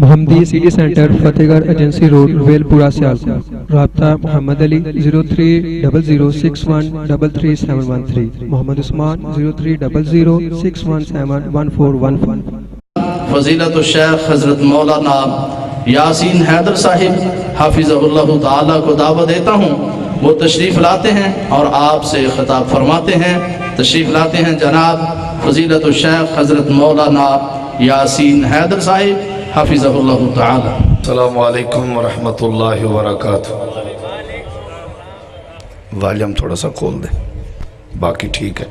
محمدی city centre فتح گڑھ agency road well پورہ سیالکوٹ۔ رابطہ محمد علی 030061337113، محمد عثمان 030061711415۔ فضیلت الشیخ حضرت مولانا یاسین حیدر صاحب حافظہ اللہ تعالیٰ کو دعوت دیتا ہوں، وہ تشریف لاتے ہیں اور آپ سے خطاب فرماتے ہیں۔ تشریف لاتے ہیں جناب فضیلت الشیخ حضرت مولانا یاسین حیدر صاحب حافظہ اللہ تعالیٰ۔ السلام علیکم ورحمۃ اللہ وبرکاتہ۔ والیوم تھوڑا سا کھول دیں، باقی ٹھیک ہے۔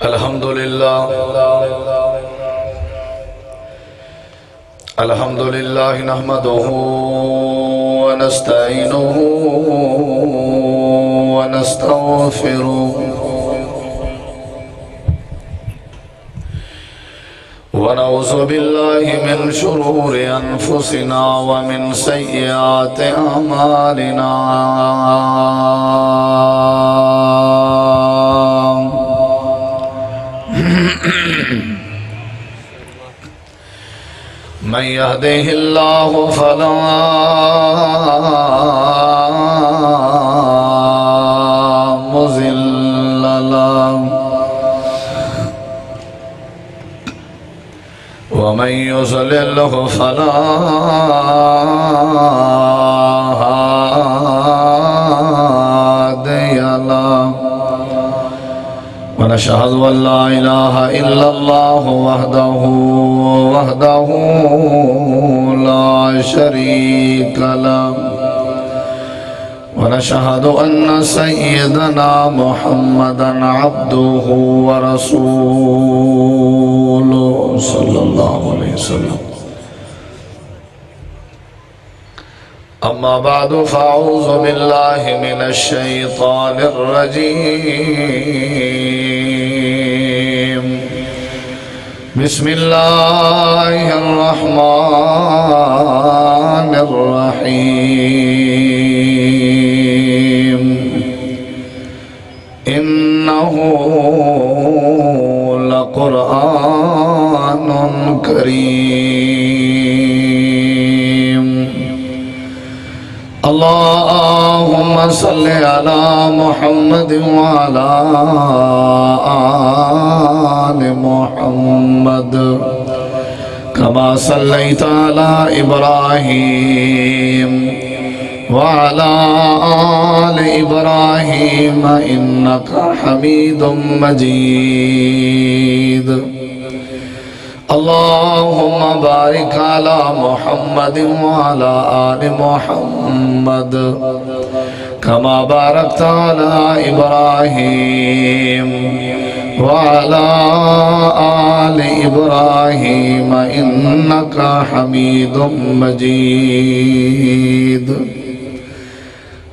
الحمدللہ الحمدللہ نحمدہ ونستعینہ ونستغفرہ ونعوذ باللہ من شرور انفسنا ومن سیئات اعمالنا، من يهده الله فلا مضل له ومن يضلل فلا هادي له، ونشهد أن لا إله إلا الله وحده لا شريك له، ونشهد أن سيدنا محمدا عبده ورسوله صلى الله عليه وسلم۔ أما بعد فأعوذ بالله من الشيطان الرجيم، بسم الله الرحمن الرحيم، إنه لقرآن كريم، اللهم صل على محمد وعلى آل محمد كما صليت على إبراهيم وعلى آل إبراهيم إنك حميد مجيد، اللهم بارك على محمد وعلى آل محمد كما باركت على إبراهيم وعلى آل إبراهيم إنك حميد مجيد۔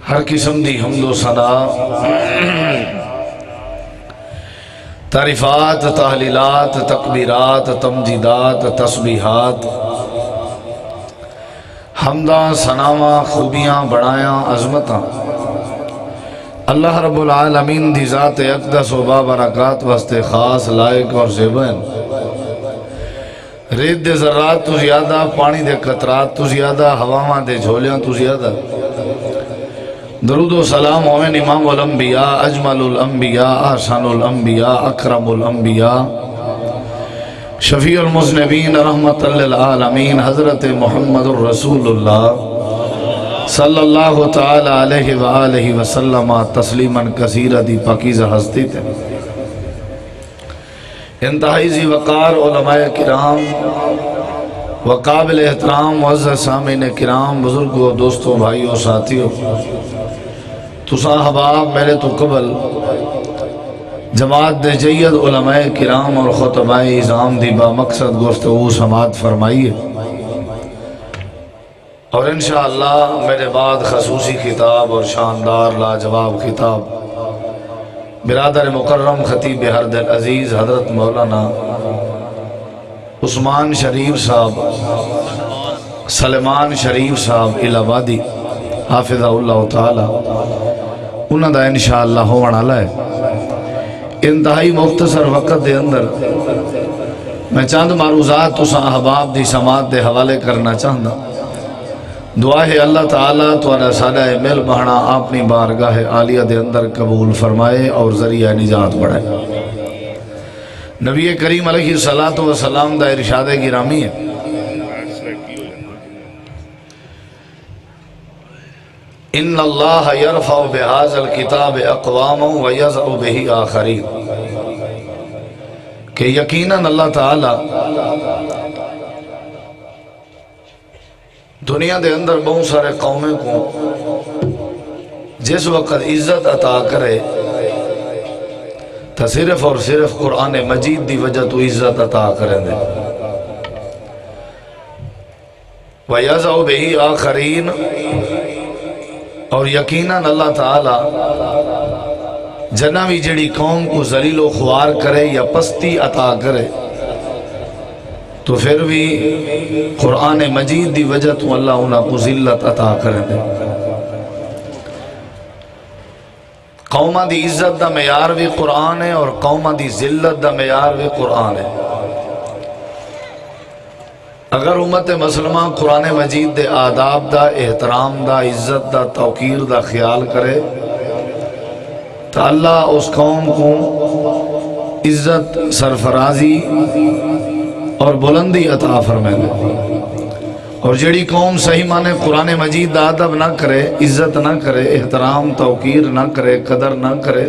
ہر قسم دی حمد و ثنا، تعریفات، تحلیلات، تکبیرات، تمجیدات، تسبیحات، حمداں، ثناواں، خوبیاں، بڑایاں، عظمتاں اللہ رب العالمین دی ذات اقدس و بابرکات واسطے خاص، لائق اور زیبن۔ ریت دے ذرات تو زیادہ، پانی دے قطرات تو زیادہ، ہواواں دے جھولیاں تو زیادہ، درود و سلام ہوئے امام الانبیاء، اجمل الانبیاء، احسن الانبیاء، اکرم الانبیاء، شفیع المذنبین، رحمت للعالمین، حضرت محمد الرسول اللہ صلی اللہ تعالی علیہ وآلہ وسلم تسلیما کثیرہ دی پاکیزہ ہستی تھے۔ انتہائی ذی وقار علماء کرام وقابل احترام معزز سامعین کرام، بزرگوں، دوستوں، بھائیوں، ساتھیوں، تساں حباب میرے تو قبل جماعت دے جید علماء کرام اور خطباء اعظام دی با مقصد گفتگو سماعت فرمائیے، اور انشاءاللہ میرے بعد خصوصی خطاب اور شاندار لاجواب خطاب برادر مکرم خطیب ہرد العزیز حضرت مولانا عثمان شریف صاحب، سلمان شریف صاحب الہبادی حافظہ اللہ تعالی، انہوں دا انشاءاللہ ہونے والا ہے۔ انتہائی مختصر وقت دے اندر میں چند معروضات تساں احباب دی سماعت دے حوالے کرنا چاہتا۔ دعا ہے اللہ تعالیٰ تواڈا ساڈا مل بہنا اپنی بارگاہ عالیہ دے اندر قبول فرمائے اور ذریعہ نجات بڑھائے۔ نبی کریم علیہ السلام دا ارشاد گرامی ہے، ان اللہ یرفع بہذا الکتاب اقواما ویضع بہ آخرین، کہ یقیناً اللہ تعالی دنیا دے اندر بہت سارے قومیں کو جس وقت عزت عطا کرے تو صرف اور صرف قرآن مجید دی وجہ تو عزت عطا کریں دے، وَيَزَعُ بِهِ آخَرِينَ، اور یقیناً اللہ تعالی جنہ بھی جڑی قوم کو ذلیل و خوار کرے یا پستی عطا کرے تو پھر بھی قرآن مجید دی وجہ تو اللہ انہاں کو ذلت عطا کریں دے۔ قومہ دی عزت دا معیار بھی قرآن ہے اور قومہ دی ذلت دا معیار بھی قرآن ہے۔ اگر امت مسلمہ قرآن مجید دے آداب دا، احترام دا، عزت دا، توقیر دا خیال کرے تو اللہ اس قوم کو عزت، سرفرازی اور بلندی عطا فرمائے گا، اور جڑی قوم صحیح معنی قرآن مجید دا ادب نہ کرے، عزت نہ کرے، احترام توقیر نہ کرے، قدر نہ کرے،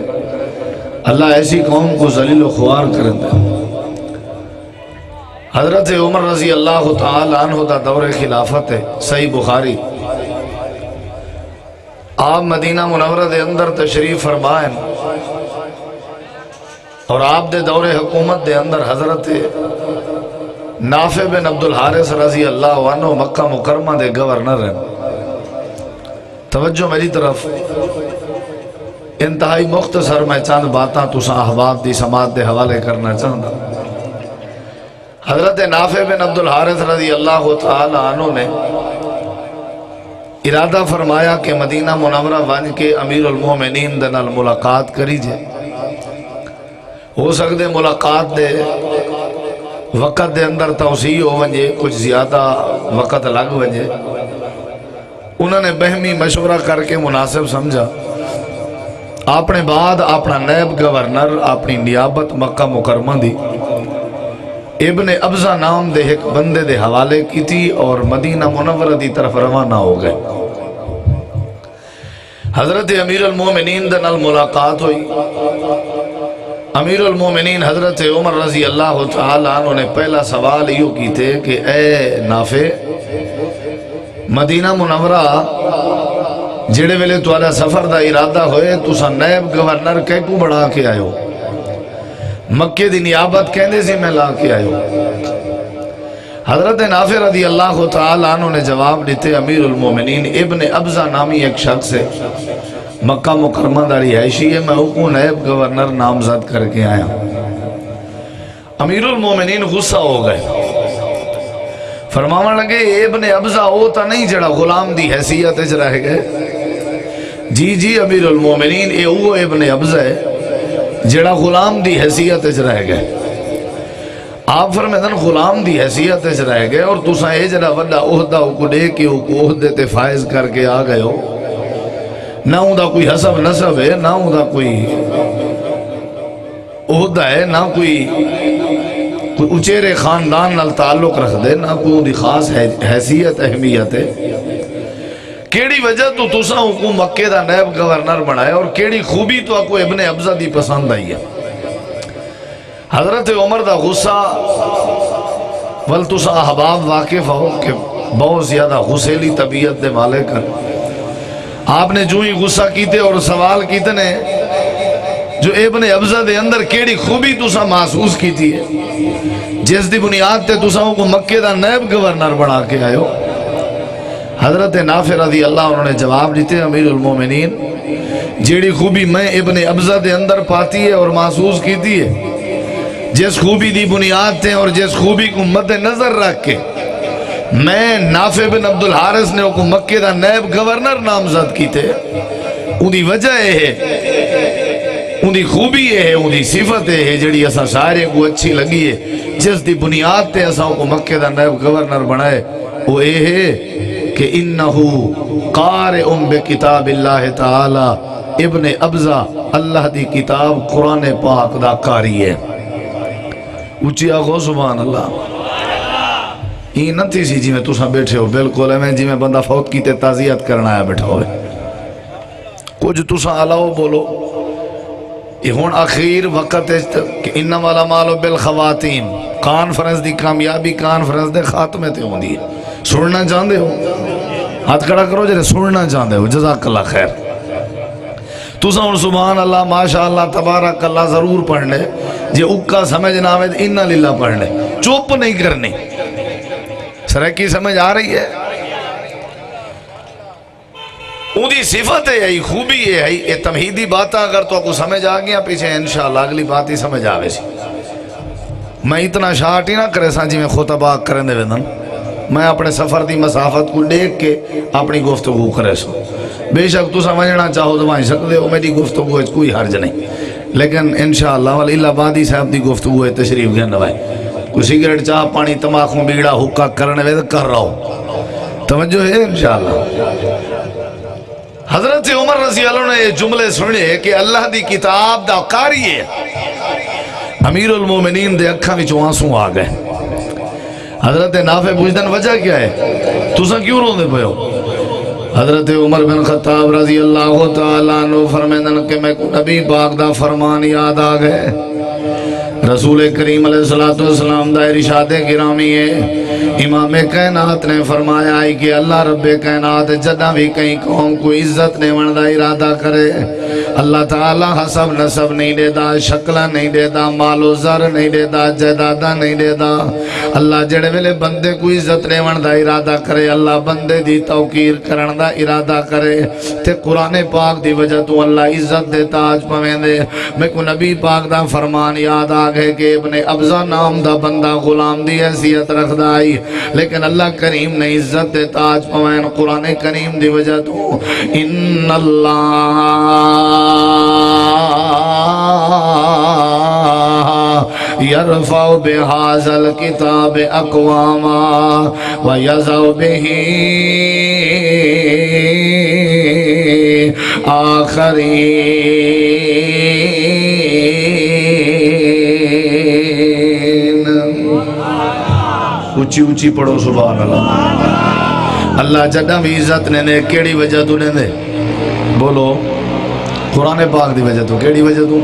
اللہ ایسی قوم کو ذلیل و خوار کر دے۔ حضرت عمر رضی اللہ تعالی عنہ دا دور خلافت ہے، صحیح بخاری۔ آپ مدینہ منورہ دے اندر تشریف فرمائیں اور آپ دے دور حکومت دے اندر حضرت نافع بن عبد الحارث رضی اللہ عنہ مکہ مکرمہ دے گورنر ہیں۔ توجہ میری طرف، انتہائی مختصر میں چند باتاں تساں احباب دی سماعت دے حوالے کرنا چاہتا۔ حضرت نافع بن عبد الحارث رضی اللہ تعالی عنہ نے ارادہ فرمایا کہ مدینہ منورہ بن کے امیر المومنین دے نال ملاقات کری جائے۔ ہو سکتے ملاقات دے وقت دے اندر توسیع ہو ونجے، کچھ زیادہ وقت لگ ونجے۔ انہوں نے بہمی مشورہ کر کے مناسب سمجھا، اپنے بعد اپنا نیب گورنر اپنی نیابت مکہ مکرمہ دی ابن ابزہ نام دے ایک بندے دے حوالے کی تھی اور مدینہ منورہ دی طرف روانہ ہو گئے۔ حضرت امیر المومنین دے نال ملاقات ہوئی۔ امیر المومنین حضرت عمر رضی اللہ تعالی عنہ نے پہلا سوال یوں کی تھے کہ اے نافع، مدینہ منورہ جڑے ویلے توالا سفر دا ارادہ ہوئے تسا نیب گورنر کہہ کو بڑھا کے آئے ہو، مکہ دی نیابت کہندے سے میں لا کے آئے ہو۔ حضرت نافع رضی اللہ تعالی عنہ نے جواب دیتے، امیر المومنین ابن ابزہ نامی ایک شخص ہے، مکہ مکرمہ داری رہائشی ہے، میں کو نیب گورنر نامزد کر کے آیا۔ امیر المومنین غصہ ہو گئے، فرمانے لگے ابن ابزہ ہوتا نہیں جڑا غلام دی حیثیت اج رہ گئے۔ جی امیر المومنین اے وہ ابن ابزہ ہے جڑا غلام دی حیثیت اج رہ گئے۔ آپ فرمیدن غلام دی حیثیت اج رہ گئے اور تساں اے جڑا وڈا عہدہ کو دے کے عہدے تے فائز کر کے آ گئے ہو، نہ ہوں دا کوئی حسب نسب ہے، نہ ہوں دا کوئی عہدہ ہے، نہ کوئی اچھے خاندان نال تعلق رکھ دے، نہ کوئی دی خاص حیثیت اہمیت ہے۔ کیڑی وجہ تو تساں کو مکہ دا نیب گورنر بنائے اور کیڑی خوبی تو کو ابن ابزہ دی پسند آئی ہے؟ حضرت عمر دا غصہ ول تساں احباب واقف ہو کہ بہت زیادہ غصیلی طبیعت دے مالک ہیں۔ آپ نے جو ہی غصہ کیتے اور سوال کیتے نے جو ابن ابزہ دے اندر کیڑی خوبی تساں محسوس کیتی ہے جس دی بنیاد تے تساں کو مکہ دا نیب گورنر بنا کے آئے ہو؟ حضرت نافع رضی اللہ عنہ نے جواب دیتے، امیر المومنین جیڑی خوبی میں ابن ابزہ دے اندر پاتی ہے اور محسوس کیتی ہے، جس خوبی دی بنیاد تے اور جس خوبی کو مد نظر رکھ کے میں نافع بن عبد الحارث نے کو مکہ دا نیب گورنر نامزد کیتے، ان دی وجہ ہے ان دی خوبی ہے ان دی صفت ہے جڑی اسا سارے کو اچھی لگی ہے جس دی بنیاد تے اسا کو مکہ دا نائب گورنر بنائے وہ اے ہے کہ انہو قارئ بکتاب اللہ تعالی ابن ابزہ اللہ دی کتاب قرآن پاک دا قاری ہے اچھی آگو سبحان اللہ یہ نہ تھی سی جی میں تُساں بیٹھے ہو بالکل ہے میں جی میں بندہ فوت کی تے تعزیت کرنا آیا بیٹھا ہوئے کچھ تُساں علاو بولو یہ ہون آخیر وقت ہے کہ انما الامال بالخواتین کانفرنس دی کامیابی کانفرنس دے خاتمے تے ہوں دی سننا چاہندے ہو ہاتھ کھڑا کرو جنہیں سننا چاہندے ہو جزاک اللہ خیر تُساں ہون سبحان اللہ ماشاءاللہ تبارک اللہ ضرور پڑھنے جے اکا سمجھنا آوے انہا للہ پڑھنے چوپ نہیں کرنی سرکی سمجھ آ رہی ہے اون دی صفت ہے یہی خوبی ہے یہ تمہیدی باتاں اگر تو کو سمجھ آ گیا پیچھے انشاءاللہ اگلی بات ہی سمجھ آوے سی میں اتنا شارٹ ہی نہ کرے ساں جی میں خطبہ کرنے دے دن میں اپنے سفر دی مسافت کو دیکھ کے اپنی گفتگو کرے سو بے شک تو سمجھنا چاہو تو وہاں سکتے ہو میری گفتگو ہے کوئی حرج نہیں لیکن انشاءاللہ واللہ بادی صاحب دی گفتگو ہے تشریف گیا نوائے کوئی سگریٹ چاہ پانی تماخوں بیڑا حکا کرنے وے تو کر رہا ہوں توجہ ہے انشاءاللہ حضرت عمر رضی اللہ نے یہ جملے سنے کہ اللہ دی کتاب دا قاری ہے امیر المومنین دے اکھاں وچ آنسو آ گئے حضرت نافع پوچھدن وجہ کیا ہے تساں کیوں روندے پئے ہو حضرت عمر بن خطاب رضی اللہ تعالیٰ عنہ فرمیدن کہ میں کو نبی پاک دا فرمان یاد آ گئے رسول کریم علیہ السلام دا ارشاد گرامی ہے امام کائنات نے فرمایا ہے کہ اللہ رب کائنات جدہ بھی کہیں قوم کو عزت نے وردہ ارادہ کرے اللہ تعالیٰ حسب نسب نہیں دے دا شکلہ نہیں دے دا مال و زر نہیں دے دا جدادہ نہیں دے دا اللہ جڑے ویلے بندے کو عزت نے وردہ ارادہ کرے اللہ بندے دی توقیر کرن دا ارادہ کرے تے قرآن پاک دی وجہ تو اللہ عزت دے تاج پویں دے میں کو نبی پاک دا فرمان یاد آ گئے کہ ابن ابزہ نام دا بندہ غلام دی حیثیت رکھ دائی لیکن اللہ کریم نے عزت دے تاج پوین قرآن کریم دی وجہ تو ان اللہ یرفع بہذا الکتاب اقواما ویضع بہ آخرین اچھی اچھی پڑھو سبحان اللہ اللہ جدہ بھی عزت نے دے کیڑی وجہ تو نے دے بولو قرآن پاک دی وجہ تو کیڑی وجہ تو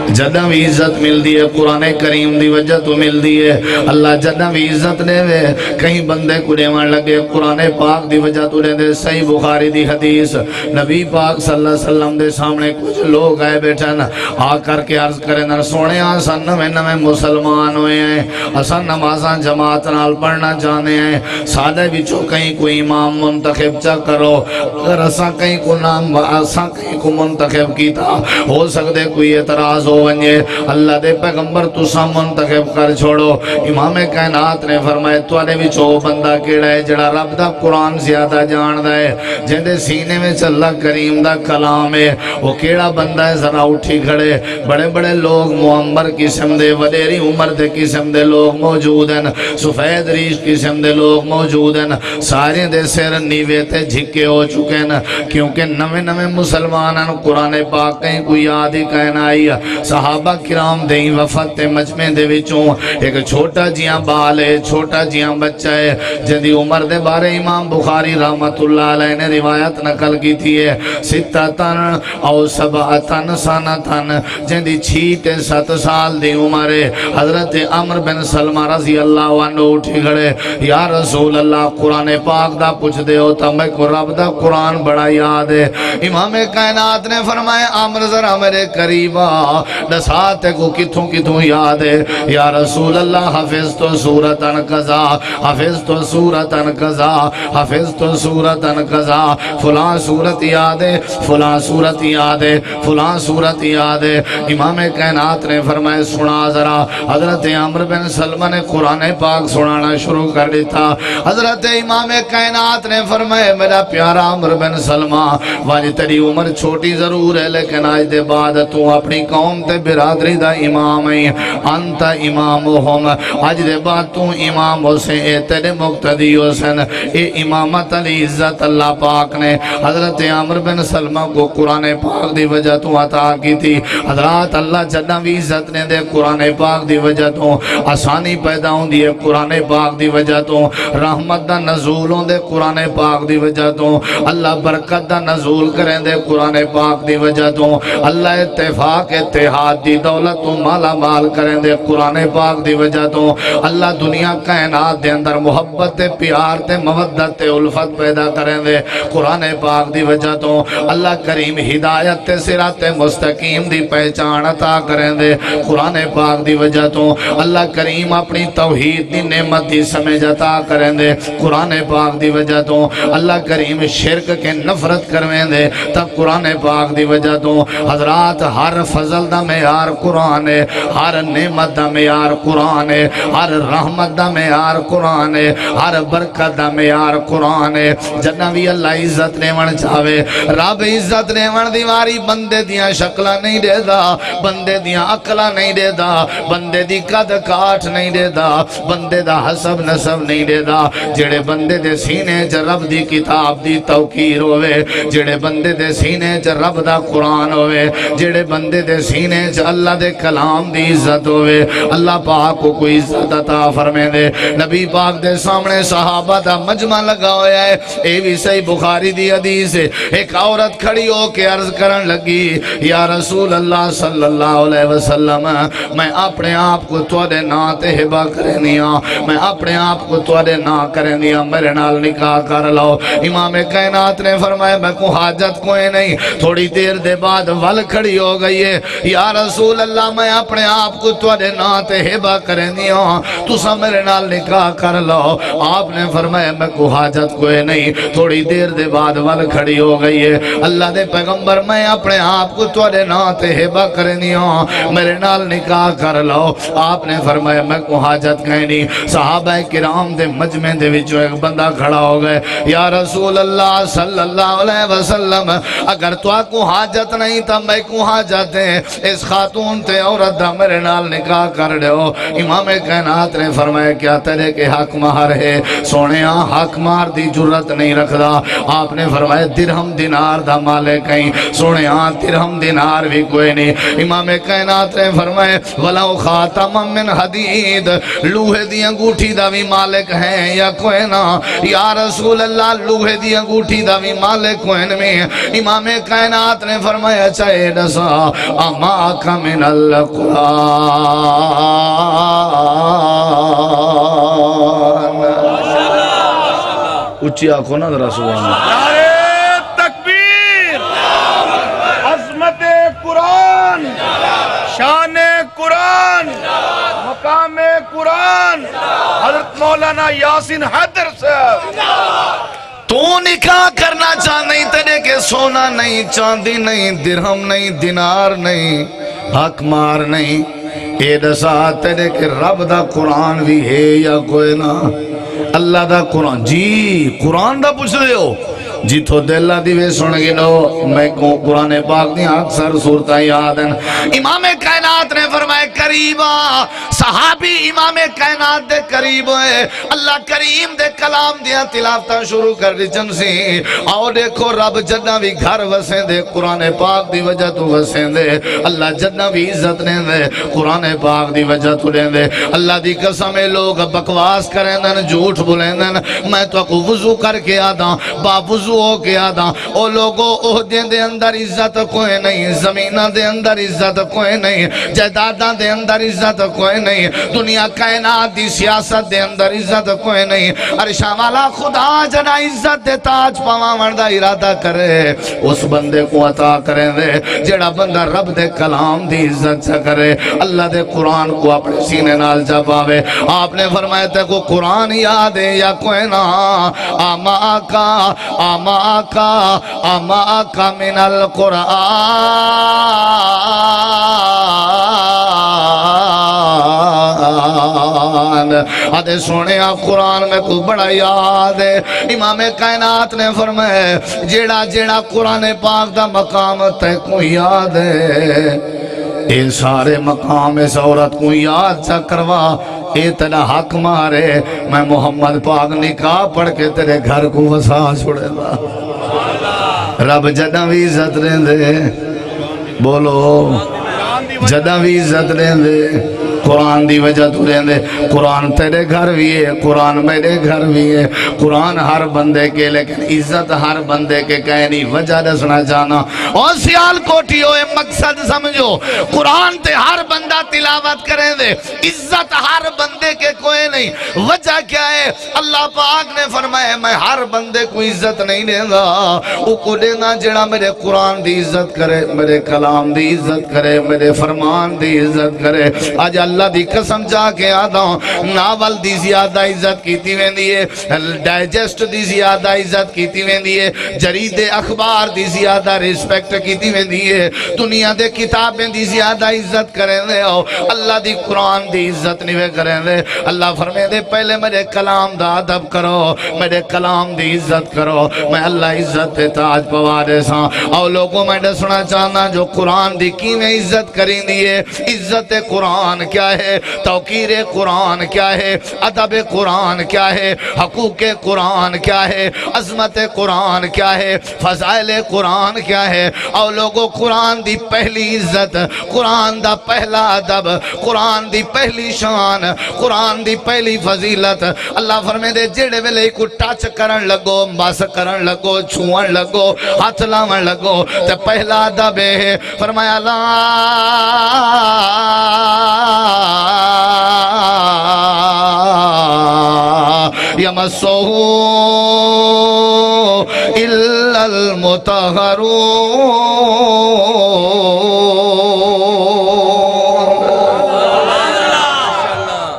جدہ بھی عزت مل دی ہے قرآن کریم دی وجہ تو مل دی ہے اللہ جدہ بھی عزت نے دے کہیں بندے کو دیوان لگے قرآن پاک دی وجہ تو نے دے صحیح بخاری دی حدیث نبی پاک صلی اللہ علیہ وسلم دے سامنے کچھ لوگ آئے بیٹھن آ کر کے عرض کریں نر سونے آسان نمیں مسلمان ہوئے ہیں آسان نمازاں جماعت نال پڑھنا جانے ہیں سادہ بچو کہیں کوئی امام منتخب چا کرو اگر آسان کہیں کو نام آسان کہیں کو منتخب کیتا ہو سکتے کوئی اعتراض ہو ونجے اللہ دے پیغمبر تو سا منتخب کر چھوڑو امام کائنات نے فرمائے تو آنے بھی چھو بندہ کیڑا ہے جڑا رب دا قرآن زیادہ جان دا ہے جندے سینے میں اللہ کریم دا کلام ہے وہ کیڑا بندہ ہے ذرا اٹھی کھڑے بڑے بڑے لوگ معمر قسم دے وڈیری عمر دے قسم دے لوگ موجود ہیں سفید ریش قسم دے لوگ موجود ہیں سارے دے سیر نیوے تے جھکے ہو چکے ہیں کیونکہ نوے مسلمان ہیں قرآن پاک کہیں کوئی یاد ہی کہنا آئی صحابہ کرام دیں وفت مجمع دے وچوں ایک چھوٹا جیاں بال ہے چھوٹا جیاں بچہ ہے جن دی عمر دے بارے امام بخاری رحمت اللہ علیہ نے روایت نقل کی تھی ہے ستتن او سبعتن سنتن جن دی 6-7 سال دی عمر ہے حضرت عمر بن سلمہ رضی اللہ عنہ اٹھی کھڑے یا رسول اللہ قرآن پاک دا پوچھ دے ہوتا میں کو رب دا قرآن بڑا یاد ہے امام کائنات نے فرمایا عمر ذرا میرے قریبا دساتے کو کتوں کتوں یاد ہے یا رسول اللہ حفظ تو سورتن قضا حفظ تو سورتن قضا حفظ تو سورتن قضا فلاں سورت یاد ہے فلاں سورت یاد ہے فلاں سورت یاد ہے امام کائنات نے فرمائے سنا ذرا حضرت عمرو بن سلمہ نے قرآن پاک سنانا شروع کر دیتا حضرت امام کائنات نے فرمائے میرا پیارا عمرو بن سلمہ والی تیری عمر چھوٹی ضرور ہے لیکن آج دے بعد تو اپنی قوم تے برادری دا امام ہے انت امامہم آج دے بعد تو امام حسین اے تیرے مقتدی حسین اے امامت علی عزت اللہ پاک نے حضرت عمرو بن سلمہ کو قرآن پاک دی وجہ تو عطا کی تھی حضرات اللہ جنہ بھی عزت نے دے قرآن پاک دی وجہ تو آسانی پیدا ہوں دی قرآن پاک دی وجہ تو رحمت دا نزول ہوں دے قرآن پاک دی وجہ تو اللہ برکت دا نزول کریں دے قرآن پاک دی وجہ تو اللہ اتفاق اتحاد دی دولت تو مالا مال کریں دے قرآن پاک دی وجہ تو اللہ دنیا کائنات دے اندر محبت پیار تے مودت تے الفت پیدا کریں دے قرآن پاک دی وجہ تو اللہ کریم ہدایت تے صراط مستقیم دی پہچان عطا کریں دے قرآن پاک دی وجہ تو اللہ کریم اپنی توحید دی نعمت دی سمجھ عطا کریں دے قرآن پاک دی وجہ تو اللہ کریم شرک کے نفرت کرویں دے تب قرآن پاک دی وجہ تو حضرات ہر فضل دا معیار قرآن ہے ہر نعمت دا معیار قرآن ہے ہر رحمت دا معیار قرآن ہے ہر برکت دا معیار قرآن ہے جنہ بھی اللہ عزت نیون چاہے رب عزت نیون دیواری بندے دیاں شکلہ نہیں دے دا بندے دیاں عقلہ نہیں دے دا بندے دی قد کاٹ نہیں دے دا بندے دا حسب نسب نہیں دے دا جڑے بندے دے سینے چ رب دی کتاب دی توقیر ہوئے جڑے بندے دے سینے چ رب دا قرآن ہوئے جڑے بندے دے سینے چ اللہ دے کلام دی عزت ہوئے اللہ پاک کو کوئی عزت عطا فرمے دے نبی پاک دے سامنے صحابہ دا مجمع لگا ہویا ہے اے بھی صحیح بخاری دی حدیث ہے ایک عورت کھڑی ہو کے عرض کرن لگی یا رسول اللہ صلی اللہ علیہ وسلم میں اپنے آپ کو توڑے نا تہبہ کرنیا میں اپنے آپ کو توڑے نا کرنیا میرے نال نکاح کر لو امام کائنات نے فرمایا میں کو حاجت کوئی نہیں تھوڑی دیر دے بعد ول کھڑی ہو گئی ہے یا رسول اللہ میں اپنے آپ کو توڑے نا تہبہ کرنیا تو سا میرے نال نکاح کر لو آپ نے فرمایا میں کو حاجت کوئی نہیں تھوڑی دیر دے بعد ول کھڑی ہو گئی ہے اللہ دے پیغمبر میں اپنے آپ کو توڑے نا تہبہ کرنیا میرے نال نکاح کر لو آپ نے فرمایا میں کو حاجت کہیں نہیں صحابہ کرام دے مجمع دے وچوں ایک بندہ کھڑا ہو گئے یا رسول اللہ صلی اللہ علیہ وسلم اگر تو کو حاجت نہیں تا میں کو حاجت ہے اس خاتون تے عورت دا میرے نال نکاح کر دے ہو امام کائنات نے فرمایا کیا تیرے کے حق مہر ہے سونیا حق مہر دی جرت نہیں رکھدا آپ نے فرمایا درہم دینار دا مالک کہیں سونیا درہم دینار بھی کوئی نہیں امام کائنات نے فرمایا ولو خاتم من حدید لوہے دی انگوٹھی دا بھی مالک ہیں یا کوئی نہ یا رسول اللہ لوہے دی انگوٹھی دا بھی مالک کوئی میں امام کائنات نے فرمایا چاہے دسا اماک من القرآن اچھی آنکھوں نا ذرا سبحان اللہ نعرہ تکبیر عظمت قرآن شان قرآن مقام قرآن حضرت مولانا یاسین حیدر صاحب تو نکاح کرنا چاہ نہیں تیرے کے سونا نہیں چاندی نہیں درہم نہیں دینار نہیں حق مار نہیں اے دسا تیرے کے رب دا قرآن بھی ہے یا کوئی نہ اللہ دا قرآن جی قرآن دا پوچھ رہے ہو جی تو دلہ دیوے سن گنو میں کو قرآن پاک دی اکثر صورتہ یاد ہیں امام کائنات نے فرمائے قریبا صحابی امام کائنات دے قریب ہوئے اللہ کریم دے کلام دیا تلافتہ شروع کر دی جنسی اور دیکھو رب جنہ بھی گھر وسیں دے قرآن پاک دی وجہ تو وسیں دے اللہ جنہ بھی عزت نے دے قرآن پاک دی وجہ تو لیں دے اللہ دی قسم لوگ بکواس کریں دن جھوٹ بولیں دن میں تو کو وضو کر کے آدھا با وضو رجوع ہو کے آدھا او لوگو عہدے دے اندر عزت کوئی نہیں، زمینہ دے اندر عزت کوئی نہیں، جائیداداں دے اندر عزت کوئی نہیں، دنیا کائنات دی سیاست دے اندر عزت کوئی نہیں۔ عرشاں والا خدا جنا عزت دے تاج پاون دا ارادہ کرے اس بندے کو عطا کریں دے جڑا بندہ رب دے کلام دی عزت سے کرے، اللہ دے قرآن کو اپنے سینے نال جا پاوے۔ آپ نے فرمایا تے کو قرآن یاد ہے یا کوئی نہ، آما کا من القرآن آدھے سونے قرآن میں کو بڑا یاد ہے۔ امام کائنات نے فرمایا جیڑا قرآن پاک دا مقام تے کو یاد ہے، اے سارے مقام اس عورت کو یاد سا کروا، اے تیرا حق مارے میں محمد پاک نکاح پڑھ کے تیرے گھر کو وسا چھوڑے دا۔ رب جدہ بھی عزت رہیں دے، بولو جدہ بھی عزت رہیں دے، قرآن دی وجہ تو رہیں دے۔ قرآن تیرے گھر بھی ہے، قرآن میرے گھر بھی ہے، قرآن ہر بندے کے، لیکن عزت ہر بندے کے کہنی وجہ رسنا جانا۔ اور سیال کوٹی ہوئے مقصد سمجھو، قرآن تے ہر بندہ تلاوت کریں دے، عزت ہر بندے کے کوئی نہیں۔ وجہ کیا ہے؟ اللہ پاک نے فرمایا میں ہر بندے کو عزت نہیں دیں گا، وہ کو دیں گا جڑا میرے قرآن دی عزت کرے، میرے کلام دی عزت کرے، میرے فرمان دی عزت کرے۔ آج اللہ دی قسم جا کے آدھا ہوں، ناول دی زیادہ عزت کیتی ویندی ہے، ڈائجسٹ دی زیادہ عزت کیتی ویندی ہے، جرید اخبار دی زیادہ ریسپیکٹ کیتی ویندی ہے، دنیا دے کتابیں دی زیادہ عزت کریں دے، اللہ دی قرآن دی عزت نہیں کریں دے۔ اللہ فرمائے دے پہلے میرے کلام دا ادب کرو، میرے کلام دی عزت کرو، میں اللہ عزت تے تاج پوا دے ساں۔ اور لوگوں میں سنا چاہنا جو قرآن دی کی میں عزت کریں دیئے، عزت قرآن کیا ہے، توقیر قرآن کیا ہے، ادب قرآن کیا ہے، حقوق قرآن کیا ہے، عظمت قرآن کیا ہے، فضائل قرآن کیا ہے۔ اور لوگوں قرآن دی پہلی عزت، قرآن دا پہلا ادب، قرآن دی پہلی شان، قرآن دی پہلی فضیلت۔ اللہ فرمائے دے جڑے ویلے کو ٹچ کرن لگو، بس کرن لگو، چھوان لگو، ہاتھ لاون لگو تے پہلا ادب ہے، فرمایا لا یمسہ الا المطہرون۔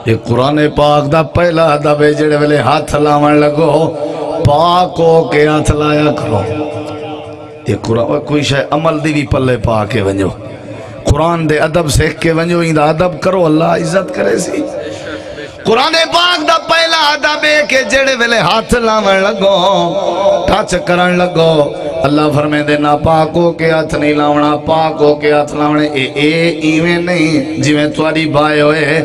یہ قرآن پاک دا پہلا ادب ہے، جڑے ویلے ہاتھ لاون لگو پاک ہو کے ہاتھ لایا کرو۔ یہ قرآن کوئی شے عمل دی بھی پلے پا کے ونجو، قرآن دے ادب سیکھ کے ونجو، ان دا ادب کرو اللہ عزت کرے سی۔ قرآن پاک دا پہلا ادب ہے کہ جڑے ویلے ہاتھ لاون لگو، ٹچ کرن لگو، اللہ فرمائے دے نا پاک ہو کے ہاتھ نہیں لاونا، پاک ہو کے ہاتھ لاونے۔ اے ایویں نہیں جویں تواڈی بایو ہے،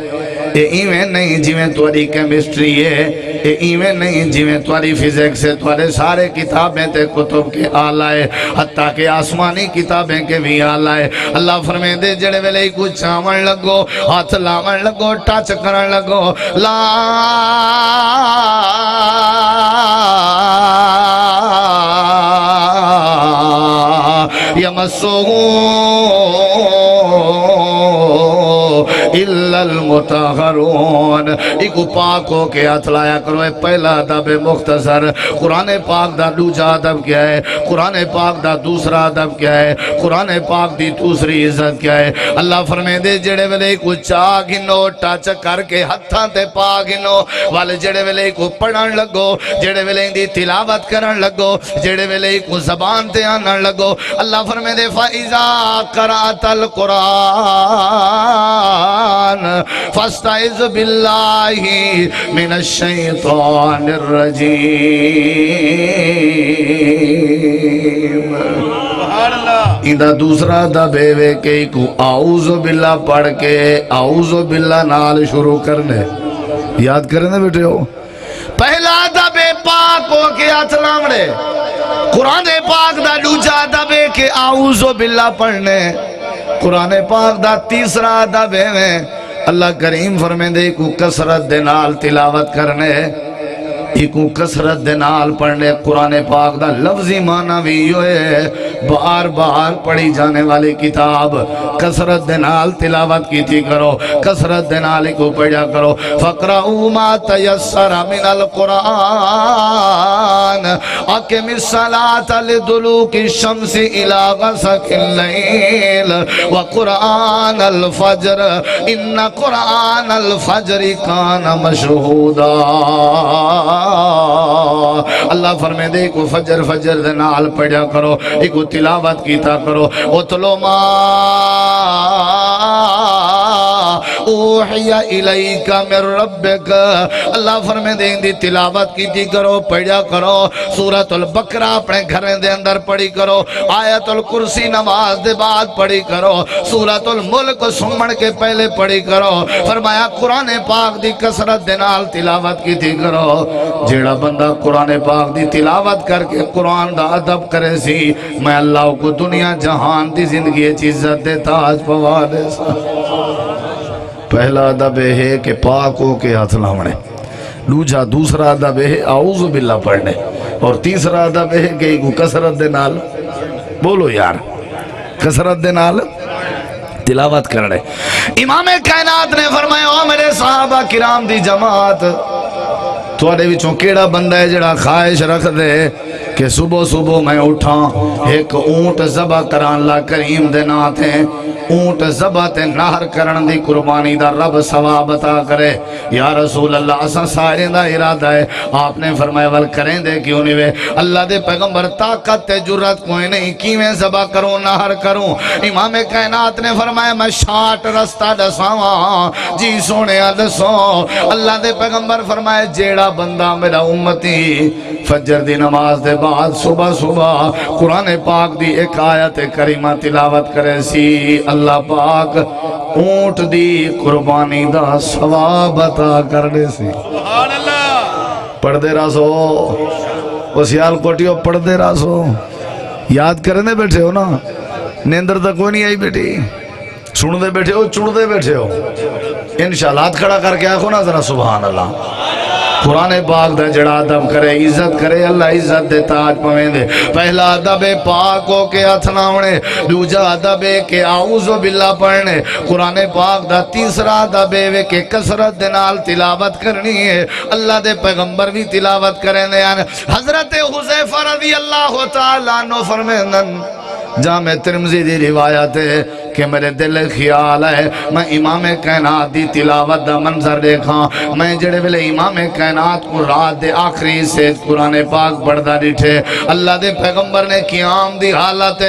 اے ایویں نہیں جویں تواڈی کیمسٹری ہے، اے ایویں نہیں جویں تواڈی فزکس ہے، تواڈے سارے کتابیں تے کتب کے آلائے، حتیٰ کہ آسمانی کتابیں کے بھی آلائے۔ اللہ فرمائے دے جڑے ویلے کچھ چاون لگو، ہاتھ لاون لگو، ٹچ کرن لگو، لا یمسہ الا المطہرون۔ ایک پاک ہو کے ہاتھ لایا کرو، اے پہلا ادب مختصر۔ قرآن پاک دا دوجا ادب کیا ہے، قرآن پاک دا دوسرا ادب کیا ہے، قرآن پاک دی دوسری عزت کیا ہے۔ اللہ فرمائے دے جڑے ویلے کو چاہ گنو، ٹچ کر کے ہتھاں تے پا گنو، والے جڑے ویلے کو پڑھن لگو، جڑے ویلے دی تلاوت کرن لگو، جڑے ویلے کو زبان تے آنن لگو، اللہ فرمائے دے فَإِذَا قَرَأْتَ الْقُرْآنَ فَاسْتَعِذْ بِاللَّهِ مِنَ الشَّيْطَانِ الرَّجِيمِ۔ اندہ دوسرا ادب ہے کہ کو اعوذ باللہ پڑھ کے اعوذ باللہ نال شروع کرنے، یاد کرنے بیٹے ہو۔ پہلا ادب پاک ہو کے ہاتھ لاونے، قرآن پاک دا دوجا ادب ہے کہ اعوذ باللہ پڑھنے، قرآن پاک دا تیسرا ادب ہے اللہ کریم فرمائے دے کو کثرت دے نال تلاوت کرنے۔ ایکو کسرت دے نال پڑھنے قرآن پاک دا لفظی معنی بھی ہوئے بار بار پڑھی جانے والی کتاب کسرت دے نال تلاوت کیتی کرو کسرت دے نال کو پڑھا کرو فقرؤوا ما تیسر من القرآن اقم الصلاة لدلوک الشمس الى غسق اللیل وقرآن الفجر ان قرآن الفجر کان مشہودا اللہ فرمے دے کو فجر فجر دے نال پڑھا کرو ایک تلاوت کیتا کرو اتلو ما اوحی الیک من ربک اللہ فرمے دے دی تلاوت کیتی کرو پڑھا کرو سورۃ البقرہ اپنے گھریں دے اندر پڑھی کرو آیت الکرسی نماز دے بعد پڑھی کرو سورۃ الملک سمن کے پہلے پڑھی کرو فرمایا قرآن پاک دی کسرت دے نال تلاوت کیتی کرو جیڑا بندہ قرآن پاک دی تلاوت کر کے قرآن دا ادب کرے سی میں اللہ کو دنیا جہان دی زندگی عزت دے تاج پوا دے سا پہلا ادب ہے کہ پاک ہو کے ہاتھ لاؤنے دوسرا ادب ہے اعوذ باللہ پڑھنے اور تیسرا ادب ہے کہ ایک کسرت دے نال بولو یار کسرت دے نال تلاوت کرنے امام کائنات نے فرمایا او میرے صحابہ کرام دی جماعت تھوڑے وچوں کیڑا بندہ ہے جڑا خواہش رکھ دے کہ صبح صبح میں اٹھاں ایک اونٹ ذبح کران اللہ کریم دے ناتے اونٹ ذبح تے نہر کرن دی قربانی دا رب ثواب عطا کرے یا رسول اللہ اساں سارے دا ارادہ ہے آپ نے فرمایا ول کریں دے کیوں نہیں وے اللہ دے پیغمبر طاقت تے جرات کوئی نہیں کیویں ذبح کروں نہر کروں امام کائنات نے فرمایا میں 60 رستہ دساواں جی سونے دسو اللہ دے پیغمبر فرمایا جیڑا بندہ میرا امتی فجر دی نماز دے بعد صبح صبح قرآن پاک دی ایک آیت کریمہ تلاوت کرے سی اللہ پاک اونٹ دی قربانی دا ثواب عطا کرنے سی سبحان اللہ پڑھ دے راسو وہ سیال کوٹیو پڑھ دے راسو یاد کرنے بیٹھے ہو نا نیندر تک کوئی نہیں آئی بیٹی سن دے بیٹھے ہو چڑ دے بیٹھے ہو انشاءاللہ ہاتھ کھڑا کر کے آخو نا ذرا سبحان اللہ قرآن پاک دا جڑا ادب کرے عزت کرے اللہ عزت دے تاج پویں دے پہلا ادب پاک ہو کے ہاتھ لاؤنے دوجا ادب کہ اعوذ باللہ پڑھنے قرآن پاک دا تیسرا ادب ہے کہ کسرت دے نال تلاوت کرنی ہے اللہ دے پیغمبر بھی تلاوت کریں دے حضرت حذیفہ رضی اللہ تعالیٰ عنہ فرمیندن جامع ترمذی دی روایت ہے کہ میرے دل خیال ہے میں امام کائنات دی تلاوت دا منظر دیکھاں میں جڑے ویلے امام کائنات کو رات دے آخری سے قرآن پاک پڑھدا ڈٹھے اللہ دے پیغمبر نے قیام دی حالت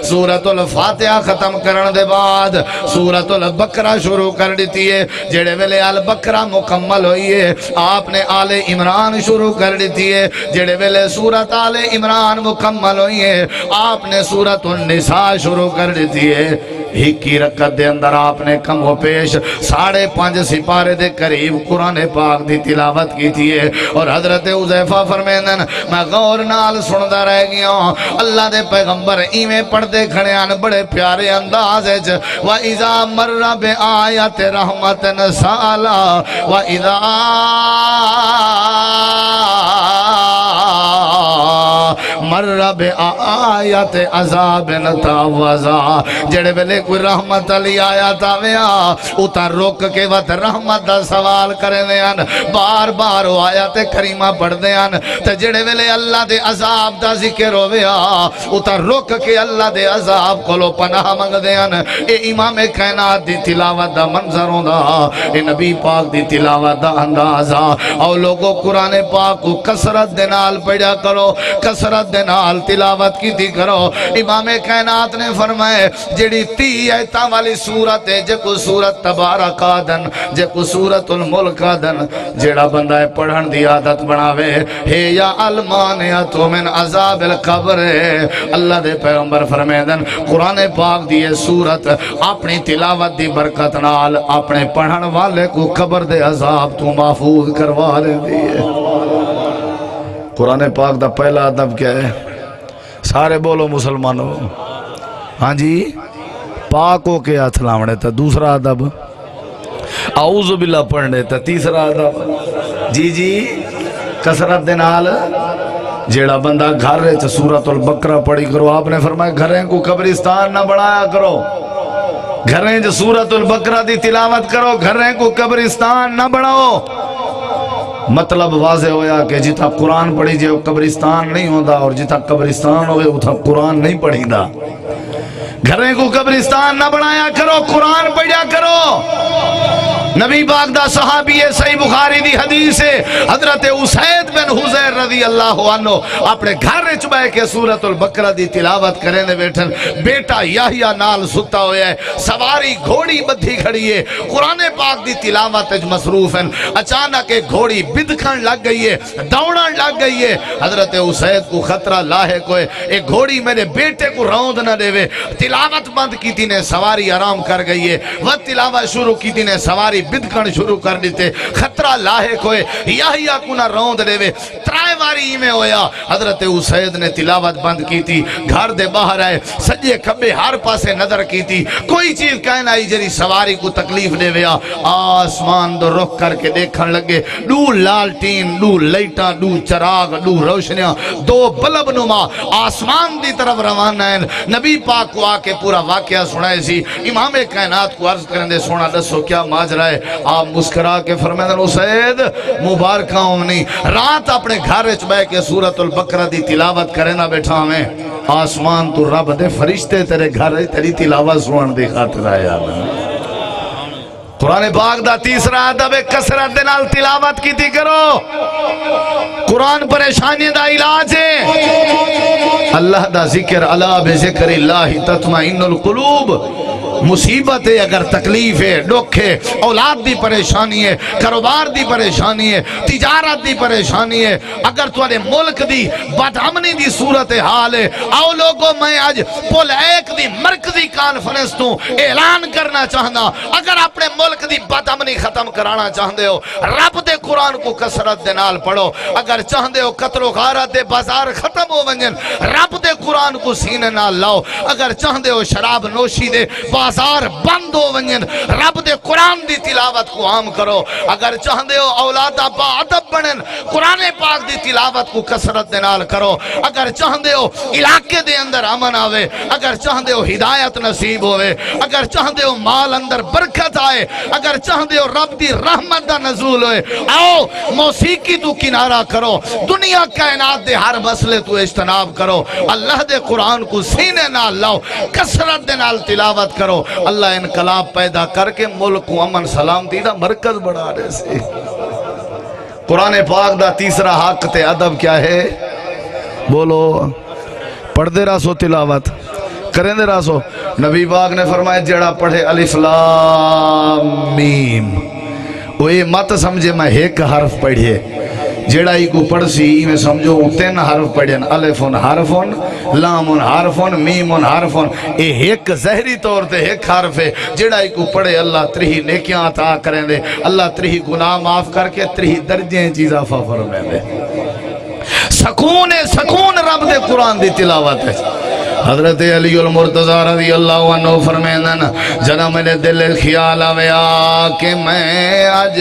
سورۃ الفاتحہ ختم کرن دے بعد سورۃ البقرہ شروع کر دیتی ہے جڑے ویلے البقرہ مکمل ہوئی ہے آپ نے آل عمران شروع کر دیتی ہے جڑے ویلے سورۃ آل عمران مکمل ہوئی ہے آپ نے سورۃ النساء شروع کر دیتی ہے ایک کی رکعت دے اندر آپ نے کم و پیش 5.5 سپارے دے قریب قرآن پاک دی تلاوت کی تھی ہے اور حضرت حذیفہ فرمیندن میں غور نال سندا رہ گیا اللہ دے پیغمبر ایویں پڑھتے کھڑے ہیں بڑے پیارے انداز ہے وَإِذَا مَرَّ بِآیَةِ رَحْمَةٍ سَأَلَا وَإِذَا مَرَّ بِآیَةِ عَذَابٍ تَعْوَذَا جڑے ویلے کوئی رحمت علی آیات آویا اتا روک کے وقت رحمت دا سوال کرے دیان بار بار وہ آیات کریمہ پڑھ دیان تے جڑے ویلے اللہ دے عذاب دا ذکر ہویا اتا روک کے اللہ دے عذاب کو لو پناہ منگ دیان اے امام کائنات دی تلاوت دا منظروں دا اے نبی پاک دی تلاوت دا اندازہ اور لوگوں قرآن پاک کو کسرت دے نال پڑھا کرو کسرت دے نال تلاوت کی تھی کرو امام کائنات نے فرمائے جڑی 30 آیتاں والی سورت ہے جے کو سورت تبارک آدن جے کو سورت الملک آدن جڑا بندہ ہے پڑھن دی عادت بناوے ہے یا المانعۃ من عذاب القبر اللہ دے پیغمبر فرمیدن قرآن پاک دی یہ سورت اپنی تلاوت دی برکت نال اپنے پڑھن والے کو قبر دے عذاب تو محفوظ کروا لے دی ہے قرآن پاک دا پہلا ادب کیا ہے سارے بولو مسلمانوں ہاں جی پاک ہو کے ہاتھ لاؤنے تا دوسرا ادب اعوذ باللہ پڑھنے تا تیسرا ادب جی کسرت دے نال جیڑا بندہ گھر وچ سورۃ البقرہ پڑھی کرو، آپ نے فرمایا گھریں کو قبرستان نہ بنایا کرو، گھریں جو سورۃ البقرہ دی تلاوت کرو، گھریں کو قبرستان نہ بناؤ۔ مطلب واضح ہویا کہ جتا قرآن پڑھی جے قبرستان نہیں ہوتا، اور جتا قبرستان ہوئے اتھا قرآن نہیں پڑھی دا۔ گھریں کو قبرستان نہ بنایا کرو، قرآن پڑھیا کرو۔ نبی پاک دا صحابی صحیح بخاری دی حدیث ہے، حضرت اسید بن حضیر رضی اللہ عنہ اپنے گھر وچ بیٹھ کے سورۃ البقرہ دی تلاوت کریں دے بیٹھن، بیٹا یحییٰ نال ستا ہویا ہے، سواری گھوڑی بدھی کھڑی ہے، قرآن پاک دی تلاوت وچ مصروف ہیں، اچانک ایک گھوڑی بدکھن لگ گئی ہے، دوڑن لگ گئی ہے۔ حضرت اسید کو خطرہ لاحق ہوئے، ایک گھوڑی میرے بیٹے کو روند نہ دے وے، تلاوت بند کی تھی نے، سواری آرام کر گئی ہے، وہ تلاوت شروع کی تھی نے، سواری بدکھن شروع کر دیتے، خطرہ لاحق ہوئے، یحییٰ کو نہ روند دے وے، ترائے واری میں ہویا۔ حضرت اسید نے تلاوت بند کی تھی، گھر دے باہر آئے، سجے کھبے ہر پاسے نظر کی تھی، کوئی چیز کہنا آئی جری سواری کو تکلیف دے ویا۔ آسمان دو رخ کر کے دیکھن لگے، دو لالٹین، دو لائٹاں، دو چراغ، دو روشنیاں، دو بلب نما آسمان دی طرف روانہ ہیں۔ نبی پاک کو آ کے پورا واقعہ سنائے سی، امام کائنات کو عرض کرنے دے، سونا دسو کیا ماجرا ہے؟ آپ مسکرا کے فرمائے اسید مبارکہ ہونی، رات اپنے گھر وچ بیٹھ کے سورۃ البقرہ دی تلاوت کرے نہ بیٹھا میں، آسمان تو رب دے فرشتے تیرے گھر تیری تلاوت سنن دی خاطر آیا۔ قرآن پاک دا تیسرا ادب کثرت دے نال تلاوت کیتی کرو۔ قرآن پریشانی دا علاج ہے، اللہ دا ذکر، الا بذکر اللہ تطمئن القلوب۔ مصیبت ہے، اگر تکلیف ہے، دکھ ہے، اولاد دی پریشانی ہے، کاروبار دی پریشانی ہے، تجارت دی پریشانی ہے، اگر تمہارے ملک دی بدامنی دی صورت حال ہے، آؤ لوگوں میں آج پول ایک دی مرکزی کانفرنس تو اعلان کرنا چاہنا، اگر اپنے ملک دی بدامنی ختم کرانا چاہتے ہو، رب دے قرآن کو کثرت دے نال پڑھو، اگر چاہتے ہو قتل و غارت دے بازار ختم ہو ونجن، رب دے قرآن کو سینے نال لاؤ، اگر چاہتے ہو شراب نوشی دے بازار بند ہو ونجن، رب دے قرآن دی تلاوت کو عام کرو، اگر چاہتے ہو اولاد با ادب بنن، قرآن پاک دی تلاوت کو کثرت دے نال کرو، اگر چاہتے ہو علاقے دے اندر امن آوے، اگر چاہتے ہو ہدایت نصیب ہوئے، اگر چاہتے ہو مال اندر برکت آئے، اگر چاہتے ہو رب دی رحمت دا نزول ہوئے، آؤ موسیقی تو کنارہ کرو، دنیا کائنات دے ہر مسئلے تو اجتناب کرو، اللہ دے قرآن کو سینے نال لاؤ، کثرت دے نال تلاوت کرو، اللہ انقلاب پیدا کر کے ملک کو امن سلامتی دا مرکز بڑھا رہے سے۔ قرآن پاک دا تیسرا حق تے ادب کیا ہے؟ بولو، پڑھ دے راسو تلاوت کریں دے راسو۔ نبی پاک نے فرمایا جڑا پڑھے الف لام میم، وہ یہ مت سمجھے میں ایک حرف پڑھے، جڑا ہی کو پڑھ سی میں سمجھو تین حرف پڑھیں، الفن حرفن، لامن حرفن، میمن حرفن، یہ ایک ظاہری طور تے ایک حرف ہے، جڑا ہی کو پڑھے اللہ ترہی نیکیاں عطا کریں دے، اللہ ترہی گناہ معاف کر کے ترہی درجیں چیز عطا فرمائیں دے۔ سکون رب دے قرآن دی تلاوت ہے۔ حضرت علی المرتضی رضی اللہ عنہ فرمیندن جنا میرے دل خیال آویا کہ میں آج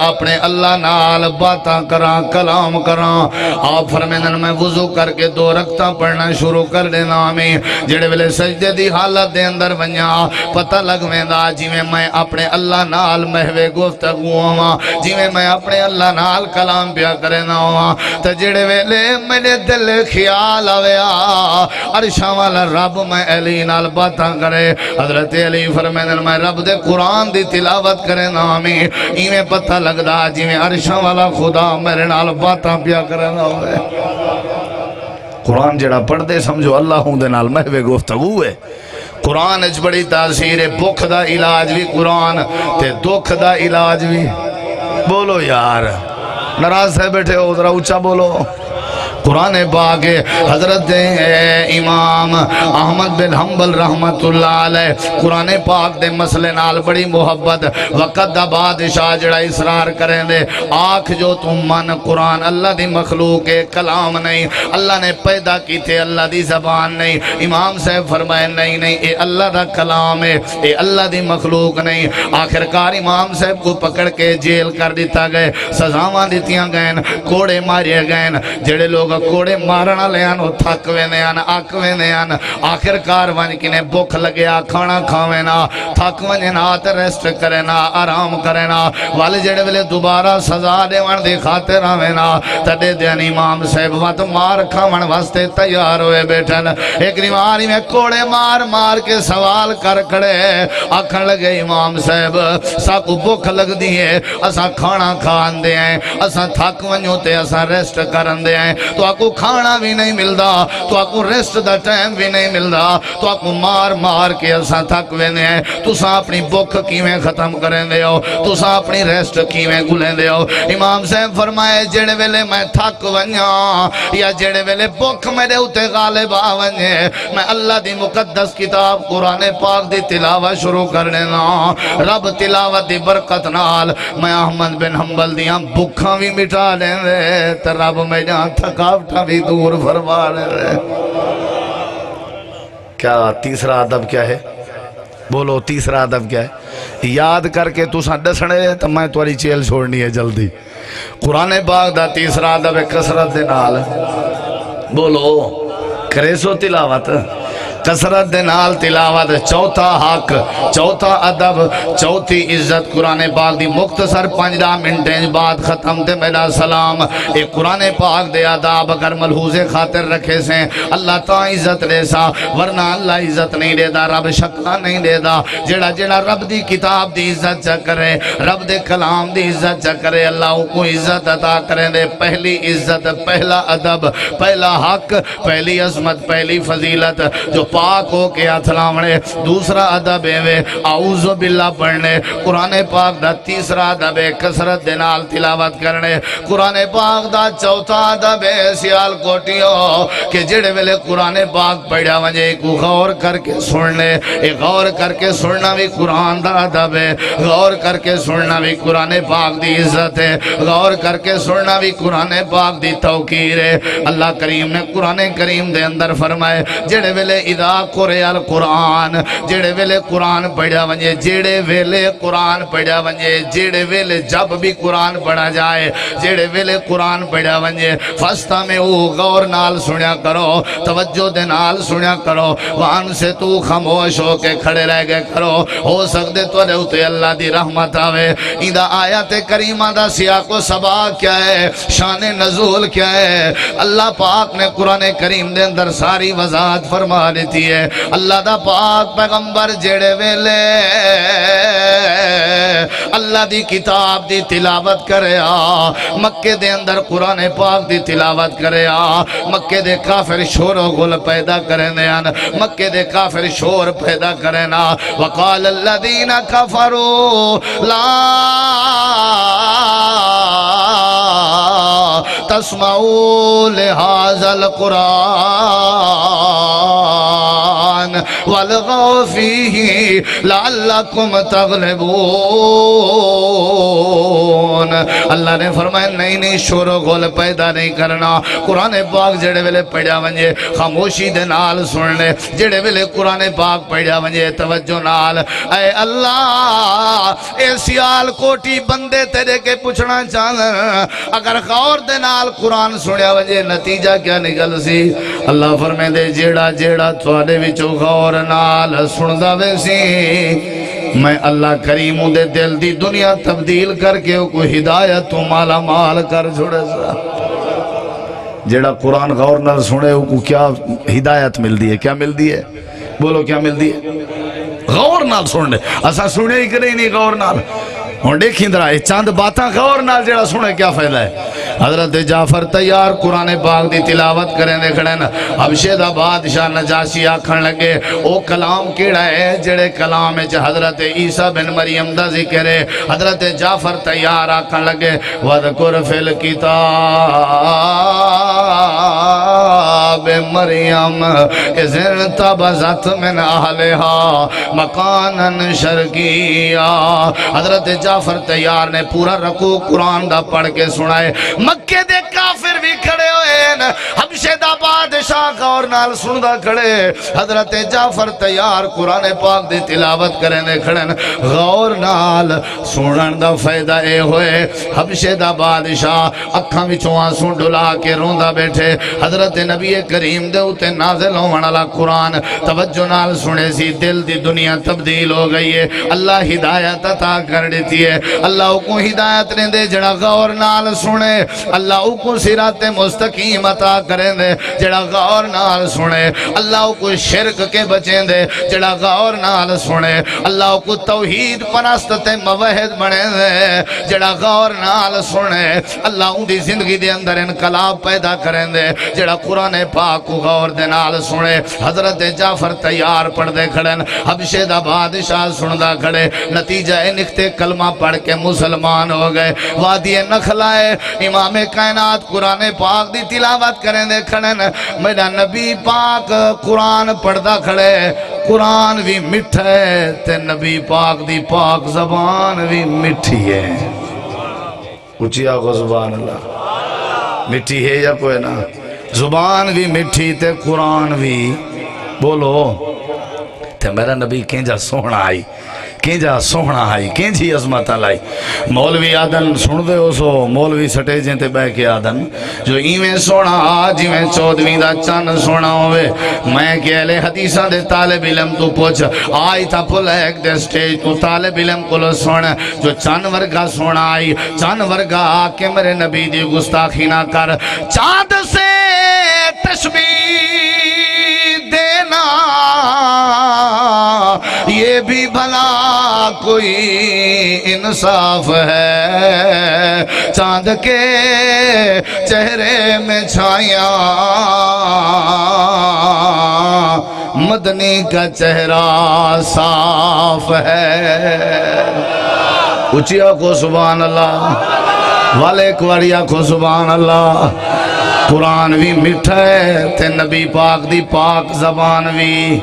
اپنے اللہ نال باتاں کراں، کلام کراں، آپ فرمیندن میں وضو کر کے 2 رکعتاں پڑھنا شروع کر دینا میں، جڑے ویلے سجدے دی حالت دے اندر ونجا پتہ لگ ویندا جویں میں اپنے اللہ نال محوے گفتگو ہواں، جویں میں اپنے اللہ نال کلام پیا کرنا ہواں، تے جڑے ویلے میرے دل خیال آویا عرش والا رب میں علی نال باتاں کرے، حضرت علی فرمیندن میں رب دے قرآن دی تلاوت کرے نامی، ایویں پتہ لگدا جویں عرش والا خدا میرے نال باتاں پیا کرنا ہوئے۔ قرآن جڑا پڑھ دے سمجھو اللہ ہوں دے نال محوے گفتگو ہے۔ قرآن اچ بڑی تاثیر ہے، بھوک دا علاج بھی قرآن تے دکھ دا علاج بھی۔ بولو یار، ناراض ہے بیٹھے ہو ذرا اونچا بولو، قرآن پاک حضرت امام احمد بن حنبل رحمت اللہ علیہ قرآن پاک دے مسئلے نال بڑی محبت وقت دا بادشاہ جڑا اصرار کریں دے آنکھ جو تم من قرآن اللہ دی مخلوق ہے کلام نہیں اللہ نے پیدا کی تھے اللہ دی زبان نہیں امام صاحب فرمائے نہیں نہیں اے اللہ دا کلام ہے اے اللہ دی مخلوق نہیں آخرکار امام صاحب کو پکڑ کے جیل کر دیتا گئے سزاواں دیتیاں گئیں کوڑے مارے گئیں جڑے لوگ کوڑے مارنا لیان وہ تھکوے نیان آکوے نیان آخرکار ون کنے بھوک لگیا کھانا کھاوینا تھکوے نیات ریسٹ کرینا آرام کرینا والے جڑے ویلے دوبارہ سزا دے ون دی خاطر آوینا تڑے دین امام صاحب وقت مار کھاون واسطے تیار ہوئے بیٹھن ایک نیواری میں کوڑے مار مار کے سوال کر کھڑے آکھن لگے امام صاحب سا کو بھوک لگ دی ہے اسا کھانا کھان دے ہیں اسا تھک ونجو تے اسا ریسٹ کرن دے ہیں تو آپ کو کھانا بھی نہیں ملدا تو آپ کو ریسٹ دا ٹائم بھی نہیں ملدا تو آپ کو مار مار کے اساں تھک ویندے ہیں تو ساں اپنی بھوک کیویں ختم کریں دے ہو تو ساں اپنی ریسٹ کیویں گلیں دے ہو امام صاحب فرمائے جڑے ویلے میں تھک ونجاں یا جڑے ویلے بھوک میرے اوتے غالب آ ونجے میں اللہ دی مقدس کتاب قرآن پاک دی تلاوت شروع کرنے نا رب تلاوت دی برکت نال میں احمد بن حنبل دیاں بھوکاں بھی مٹا لیں دے تے رب میں جہاں تھکاوٹاں بھی دور فرما لیں دے کیا تیسرا ادب کیا ہے بولو تیسرا ادب کیا ہے یاد کر کے تو ساں دسنے تو میں تمہاری چیل چھوڑنی ہے جلدی قرآن پاک دا تیسرا ادب ہے کثرت دے نال بولو کرے سو تلاوت کثرت دے نال تلاوت چوتھا حق چوتھا ادب چوتھی عزت قرآن پاک دی مختصر 15 منٹیں بعد ختم تے میرا سلام ایک قرآن پاک دے آداب اگر ملحوظ خاطر رکھے سے اللہ تا عزت دے سا ورنہ اللہ عزت نہیں دے دا رب شکا نہیں دے دا جڑا جڑا رب دی کتاب دی عزت چا کرے رب دے کلام دی عزت چا کرے اللہ کو عزت عطا کریں دے پہلی عزت پہلا ادب پہلا حق پہلی عظمت پہلی فضیلت جو پاک ہو کے اتھلاونے دوسرا ادب ہے اعوذ باللہ پڑھنے قرآن پاک دا تیسرا ادب ہے کثرت دے نال تلاوت کرنے قرآن پاک دا چوتھا ادب ہے سیال کوٹیو کہ جڑے ویلے قرآن پاک پڑھا ونجے کو غور کر کے سننے غور کر کے سننا بھی قرآن دا ادب ہے غور کر کے سننا بھی قرآن پاک دی عزت ہے غور کر کے سننا بھی قرآن پاک دی توقیر ہے اللہ کریم نے قرآن کریم دے اندر فرمائے جڑے ویلے اذا قرئ القرآن جڑے ویلے قرآن پڑھا ونجے جڑے ویلے قرآن پڑھا ونجے جڑے ویلے جب بھی قرآن پڑھا جائے جڑے ویلے قرآن پڑھا ونجے فستا میں او غور نال سنیا کرو توجہ دے نال سنیا کرو وان سے تو خاموش ہو کے کھڑے رہ گئے کرو ہو سکتے تو رہتے اللہ دی رحمت آوے ایدہ آیات کریمہ دا سیاق و سباق کیا ہے شان نزول کیا ہے اللہ پاک نے قرآن کریم دے اندر ساری وضاحت فرما دیتی ہے اللہ دا پاک پیغمبر جڑے ویلے اللہ دی کتاب دی تلاوت کرے مکے دے اندر قرآن پاک دی تلاوت کرے مکے دے کافر شور و غل پیدا کریں مکے دے کافر شور پیدا کریں وقال الذین کفروا لا تسمعوا لهذا القرآن والغوا فيه لعلكم تغلبون اللہ نے فرمایا نہیں شور و غل پیدا نہیں کرنا قرآن پاک جڑے ویلے پڑھا ونجے خاموشی دے نال سننے جڑے ویلے قرآن پاک پڑھا ونجے توجہ نال اے اللہ اے سیال کوٹی بندے تیرے کے پوچھنا چاہنا اگر غور دے نال قرآن سنیا ونجے نتیجہ کیا نکل سی اللہ فرمائے دے جیڑا جیڑا تھوڑے وچو غور نال سندا ویسی میں اللہ کریم دے دل دی دنیا تبدیل کر کے کو ہدایت تو مالا مال کر چھوڑے سا جیڑا قرآن غور نال سنے کو کیا ہدایت مل دی ہے کیا مل دی ہے بولو کیا مل دی ہے غور نال سننے اسا سنے ہی کرے نہیں غور نال ہوں دیکھیں درائے چاند باتاں غور نال جیڑا سنے کیا فائدہ ہے حضرت جعفر تیار قرآن پاک دی تلاوت کریں دے کھڑن حبشے دا بادشاہ نجاشی آکھن لگے او کلام کیڑا ہے جڑے کلام ہے حضرت عیسیٰ بن مریم دا ذکر ہے حضرت جعفر تیار آکھن لگے وَذْكُرْ فِي الْكِتَابِ مریم اِذْ انْتَبَذَتْ مِنْ أَهْلِهَا مَكَانًا شَرْقِيًّا حضرت جعفر تیار نے پورا رکوع قرآن دا پڑھ کے سنائے مکے دے کافر بھی کھڑے ہوئے حبشے دا بادشاہ غور نال سندہ کھڑے حضرت جعفر تیار قرآن پاک دی تلاوت کریں دے کھڑن غور نال سنن دا فائدہ اے ہوئے حبشے دا بادشاہ اکھاں وچوں آنسو ڈلا کے روندہ بیٹھے حضرت نبی کریم دے اتے نازل ہونے والا قرآن توجہ نال سنے سی دل دی دنیا تبدیل ہو گئی ہے اللہ ہدایت عطا کر دیتی ہے اللہ کو ہدایت نے دے جڑا غور نال سنے اللہ کو صراط مستقیم عطا کریں دے جڑا غور نال سنے اللہ کو شرک کے بچیں دے جڑا غور نال سنے اللہ کو توحید پرست تے موحد بنے دے جڑا غور نال سنے اللہ ان دی زندگی دے اندر انقلاب پیدا کریں دے جڑا قرآن پاک کو غور دے نال سنے حضرت جعفر تیار پڑھ دے کھڑن حبشے دا بادشاہ سندہ کھڑے نتیجہ نکتے کلمہ پڑھ کے مسلمان ہو گئے وادی نخلائے امام کائنات قرآن پاک دی تلاوت کریں دے کھڑن میرا نبی پاک قرآن پڑھدا کھڑے قرآن بھی مٹھا ہے تے نبی پاک دی پاک زبان بھی مٹھی ہے اچھی آگو زبان اللہ مٹھی ہے یا کوئی نا زبان بھی مٹھی تے قرآن بھی بولو تے میرا نبی کینجا سونا آئی کینجا سونا آئی کینجی عظمت لائی مولوی آدن سن دے ہو سو مولوی سٹیجیں تے بے کے آدن جو ایویں سونا آجی میں چودویں دا چند سونا ہوئے میں کہ اہلِ حدیثہ دے طالب علم تو پوچھ آئی تھا پھل ایک دے سٹیج تو طالب علم کو لو سونا جو چند ورگا سونا آئی چند ورگا آکے میرے نبی دی گستاخی نہ کر چاند سے تشبیہ دینا یہ بھی بھلا کوئی انصاف ہے چاند کے چہرے میں چھایاں مدنی کا چہرہ صاف ہے اچھیا کو سبحان اللہ والے کوڑیا کو سبحان اللہ قرآن بھی مٹھا ہے تے نبی پاک دی پاک زبان بھی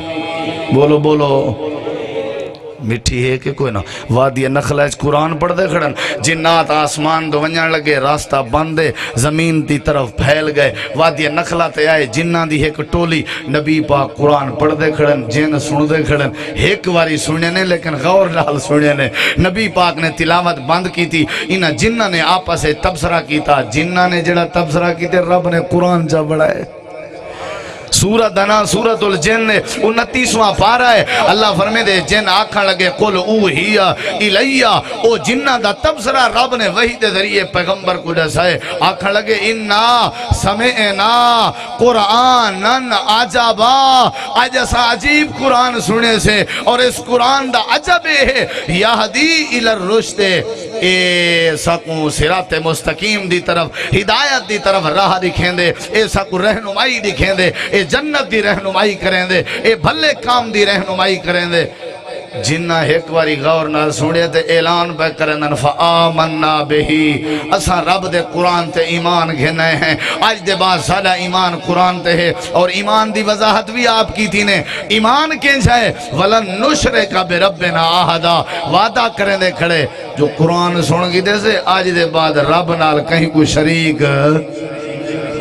بولو بولو مٹھی ہے کہ کوئی نہ وادی نخلہ قرآن پڑھ دے کھڑن جنات آسمان دو ونجان لگے راستہ بندے زمین دی طرف پھیل گئے وادی نخلہ تے آئے جنہ دی ایک ٹولی نبی پاک قرآن پڑھ دے کھڑن جن سن دے کھڑن ایک واری سننے نے لیکن غور نال سننے نے نبی پاک نے تلاوت بند کی تھی انہا جنہ نے آپس سے تبصرہ کیتا جنہ نے جڑا تبصرہ کیتے رب نے قرآن جا بڑھائے سورت دنا سورت الجن 29واں پارا ہے اللہ فرمے دے جن آکھا لگے قل اوہیا الیہ او جنہ دا تبصرہ رب نے وحی دے ذریعے پیغمبر کو دسائے آکھا لگے انا سمعنا قرآنن عجبا آج ایسا عجیب قرآن سنے سے اور اس قرآن دا عجب ہے یہدی الی الرشد اے سکوں صراط مستقیم دی طرف ہدایت دی طرف راہ دکھیں دے اے سکوں رہنمائی دکھیں دے اے جنت دی رہنمائی کریں دے اے بھلے کام دی رہنمائی کریں دے جنہ ایک واری غور نہ سنیا تے اعلان پہ کرنن فآمنا بہی اساں رب دے قرآن تے ایمان گھنے ہیں آج دے بعد سالہ ایمان قرآن تے ہے اور ایمان دی وضاحت بھی آپ کی تھی نے ایمان کین جائے وَلَن نُشْرِكَ بِرَبِّنَا آہدا وعدہ کریں دے کھڑے جو قرآن سن گی دے سے آج دے بعد رب نال کہیں کوئی شریک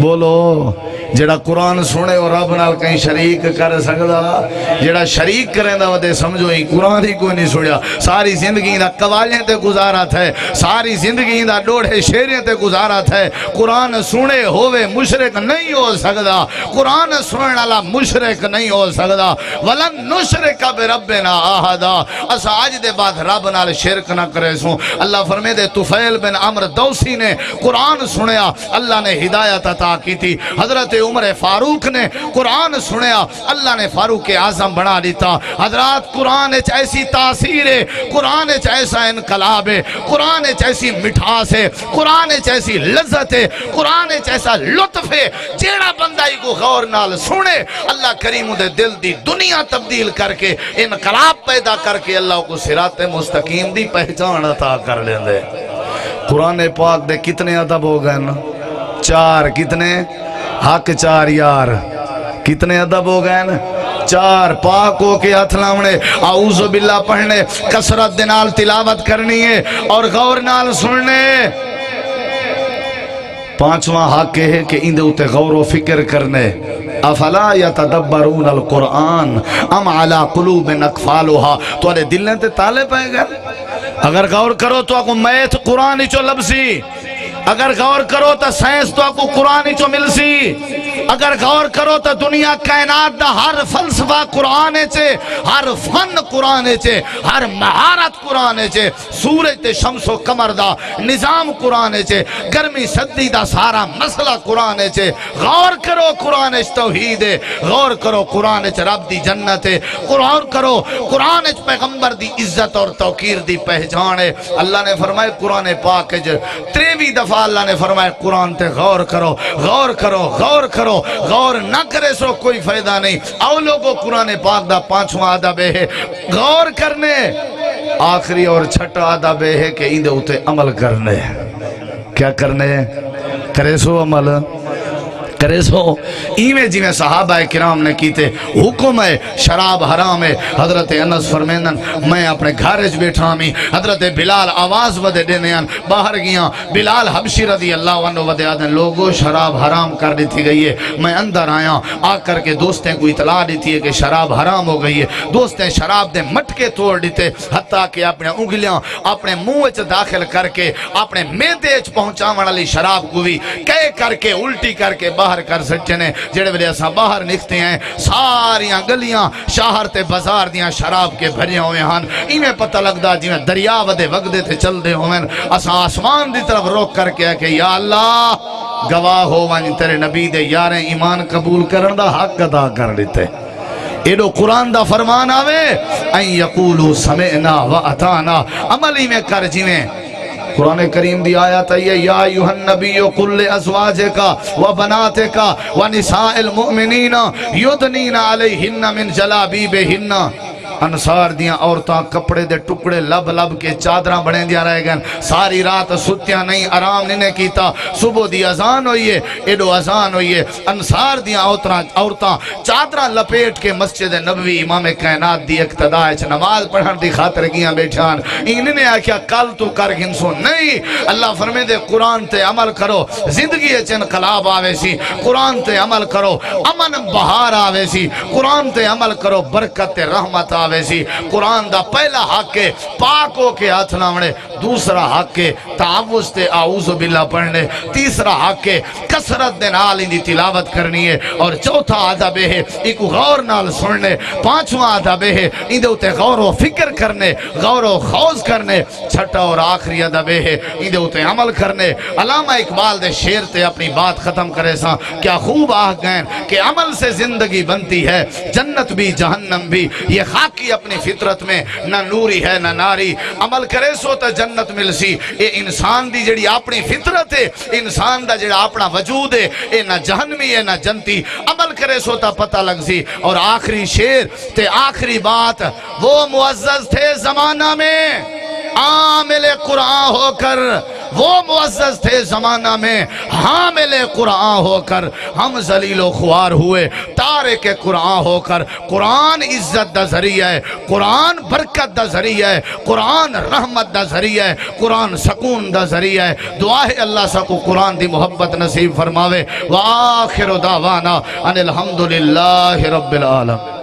بولو جڑا قرآن سنے اور رب نال کہیں شریک کر سکتا جڑا شریک کریں دا ودے سمجھو ہی قرآن ہی کوئی نہیں سنیا ساری زندگی دا قوالیں تے گزارت ہے ساری زندگی دا ڈوڑے شیریں تے گزارت ہے قرآن سنے ہوئے مشرک نہیں ہو سکتا قرآن سننے والا مشرک نہیں ہو سکتا وَلَن نُشْرِكَ بِرَبِّنَا آہدا اسا آج دے بعد رب نال شرک نہ کرے سوں اللہ فرمے دے طفیل بن عمر دوسی نے قرآن سنیا اللہ نے ہدایت عطا کی تھی حضرت عمر فاروق نے قرآن سنیا، اللہ نے فاروق اعظم بنا دیتا۔ حضرات قرآن ایسی تاثیر ہے، قرآن ایسا انقلاب ہے، قرآن ایسی مٹھاس ہے، قرآن ایسی لذت ہے، قرآن ایسا لطف ہے، جیڑا بندہ ہی کو غور نال سنے اللہ کریم دے دل دی دنیا تبدیل کر کے انقلاب پیدا کر کے اللہ کو صراط مستقیم دی پہچان عطا کر لیں دے۔ قرآن پاک دے کتنے ادب ہو گئے نا؟ 4 کتنے؟ حق 4 یار، کتنے ادب ہو گئے نا؟ 4 پاک ہو کے ہاتھ لاؤنے، اعوذ باللہ پڑھنے، کثرت دے نال تلاوت کرنی ہے اور غور نال سننے۔ 5واں حق ہے کہ اندے اتے غور و فکر کرنے، افلا یتدبرون القرآن ام علی قلوب اقفالها، تو دلیں تے تالے پائے گئے۔ اگر غور کرو تو آپ کو میتھ قرآن ہی چو لبسی، اگر غور کرو تو سائنس تو آپ کو قرآن ہی چو ملسی، اگر غور کرو تو دنیا کائنات دا ہر فلسفہ قرآن چے، ہر فن قرآن چے، ہر مہارت قرآن چے، سورج تے شمس و قمر دا نظام قرآن چے، گرمی صدی دا سارا مسئلہ قرآن چے۔ غور کرو قرآن چ توحید ہے، غور کرو قرآن چ رب دی جنت ہے، غور کرو قرآن چ پیغمبر دی عزت اور توقیر دی پہچان ہے۔ اللہ نے فرمائے قرآن پاک 23 دفعہ اللہ نے فرمائے قرآن تے غور کرو، غور کرو، غور کرو، غور نہ کرے سو کوئی فائدہ نہیں۔ او لوگو قرآن پاک دا 5واں ادب ہے غور کرنے، آخری اور چھٹا ادب ہے کہ اندے اتے عمل کرنے۔ کیا کرنے؟ کرے سو عمل، کرے سو ایویں جی صحابہ کرام نے کیتے۔ حکم ہے شراب حرام ہے، حضرت انس فرمیندن میں اپنے گھارج بیٹھا ہمیں، حضرت بلال آواز ودے دینے ہیں، باہر گیا بلال حبشی رضی اللہ عنہ ودے آدھیں لوگو شراب حرام کر دیتی گئی ہے۔ میں اندر آیا، آ کر کے دوستیں کو اطلاع دیتی ہے کہ شراب حرام ہو گئی ہے۔ دوستیں شراب دے مٹکے توڑ دیتے، حتیٰ کہ اپنے انگلیاں اپنے منہ وچ داخل کر کے اپنے میدے وچ پہنچاون والی شراب کو بھی کہے کر کے الٹی کر کے باہر کر سکتے ہیں۔ جڑے ویلے اساں باہر نکلتے ہیں ساریاں گلیاں شہر تے بازار دیاں شراب کے بھرے ہوئے ہیں، انہیں پتہ لگدا جی میں دریا ودے وگدے تے چل دے ہوئے، اساں آسمان دی طرف روک کر کے کہ یا اللہ گواہ ہو ون تیرے نبی دے یاریں ایمان قبول کرن دا حق ادا کر لیتے۔ ایڈو قرآن دا فرمان آوے این یقولو سمعنا و اطعنا، عملی میں کر جیویں قرآن کریم دی آیت ہے یا ایھا النبی قل لازواجک و بناتک و نساء المؤمنین یدنین علیہن من جلابیبہن۔ انصار دیاں عورتاں کپڑے دے ٹکڑے لب لب کے چادراں بڑھیں دیا رہ گئے، ساری رات ستیاں نہیں، آرام نہیں کیتا۔ صبح دی اذان ہوئی ہے، ایڈو اذان ہوئی ہے، انصار دیاں عورتاں چادراں لپیٹ کے مسجد نبوی امام کائنات دی اقتداء وچ نماز پڑھن دی خاطر گیاں بیٹھان۔ انہوں نے آکھیا کل تو کر گھنسو نہیں، اللہ فرمے دے قرآن تے عمل کرو، زندگی وچ انقلاب آوے سی، قرآن تے عمل کرو، امن بہار آوے سی، قرآن تے عمل کرو، برکت تے رحمت آوے سی۔ قرآن دا پہلا حق ہے پاک ہو کے ہاتھ لاؤنے، دوسرا حق ہے تعوذ تے اعوذ باللہ پڑھنے، تیسرا حق ہے کثرت دے نال ان دی تلاوت کرنی ہے، اور چوتھا ادب ہے ایک غور نال سننے، 5واں ادب ہے ان دے اتے غور و فکر کرنے، غور و خوض کرنے، چھٹا اور آخری ادب ہے ان دے اتے عمل کرنے۔ علامہ اقبال دے شعر تے اپنی بات ختم کرے سا، کیا خوب آہ گئن کہ عمل سے زندگی بنتی ہے، جنت بھی جہنم بھی، یہ خاکی اپنی فطرت میں نہ نوری ہے نہ ناری، عمل کرے سو تا جنت مل سی۔ یہ انسان دی جڑی اپنی فطرت ہے، انسان دا جڑا اپنا وجود ہے، یہ نہ جہنمی ہے نہ جنتی، عمل کرے سو تا پتہ لگ سی۔ اور آخری شعر تے آخری بات، وہ معزز تھے زمانہ میں عامل قرآن ہو کر، وہ معزز تھے زمانہ میں حامل قرآن ہو کر، ہم ذلیل و خوار ہوئے تارک قرآن ہو کر۔ قرآن عزت دا ذریعہ ہے، قرآن برکت دا ذریعہ ہے، قرآن رحمت دا ذریعہ ہے، قرآن سکون دا ذریعہ ہے۔ دعا ہے اللہ سا کو قرآن دی محبت نصیب فرماوے۔ وآخر دعوانا ان الحمدللہ رب العالمین۔